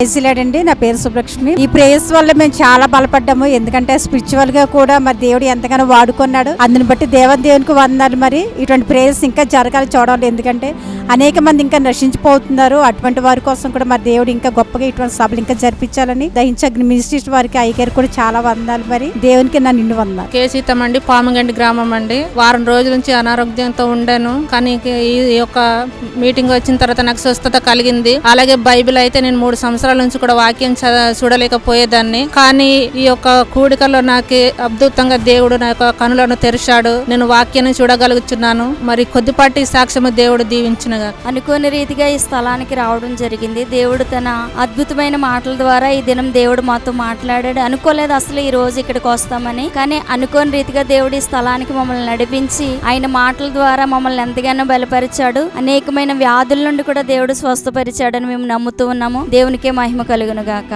అండి. నా పేరు సుబ్బలక్ష్మి. ఈ ప్రేయర్స్ వల్ల మేము చాలా బలపడ్డాము. ఎందుకంటే స్పిరిచువల్ గా కూడా మరి దేవుడు ఎంతగానో వాడుకున్నాడు. అందుని బట్టి దేవునికి వందాలు. మరి ఇటువంటి ప్రేయర్స్ ఇంకా జరగాలి చూడాలి. ఎందుకంటే అనేక మంది ఇంకా నశించిపోతున్నారు. అటువంటి వారి కోసం కూడా మరి దేవుడు ఇంకా గొప్పగా ఇటువంటి సభలు ఇంకా జరిపించాలని దహించగ్ని మినిస్ట్రీస్ వారికి అయ్యగారు కూడా చాలా వందాలు. మరి దేవునికి నా నిండు వందాలు. కేసీతం అండి, పామంగండి గ్రామం అండి. వారం రోజుల నుంచి అనారోగ్యంతో ఉండాను. కానీ ఈ యొక్క మీటింగ్ వచ్చిన తర్వాత నాకు స్వస్థత కలిగింది. అలాగే బైబిల్ అయితే నేను 3 సంవత్సరాల నుంచి కూడా వాక్యం చూడలేకపోయేదాన్ని. కానీ ఈ యొక్క కూడికలో నాకు అద్భుతంగా దేవుడు నా యొక్క కనులను తెరిచాడు. నేను వాక్యాన్ని చూడగలుగుతున్నాను. మరి కొద్దిపాటి సాక్ష్యము దేవుడు దీవించినగా. అనుకోని రీతిగా ఈ స్థలానికి రావడం జరిగింది. దేవుడు తన అద్భుతమైన మాటల ద్వారా ఈ దినం దేవుడు మాతో మాట్లాడాడు. అనుకోలేదు అసలు ఈ రోజు ఇక్కడికి వస్తామని. కానీ అనుకోని రీతిగా దేవుడు ఈ స్థలానికి మమ్మల్ని నడిపించి ఆయన మాటల ద్వారా మమ్మల్ని ఎంతగానో బలపరిచాడు. అనేకమైన వ్యాధుల నుండి కూడా దేవుడు స్వస్థపరిచాడని మేము నమ్ముతూ ఉన్నాము. దేవునికే మహిమ కలుగును గాక.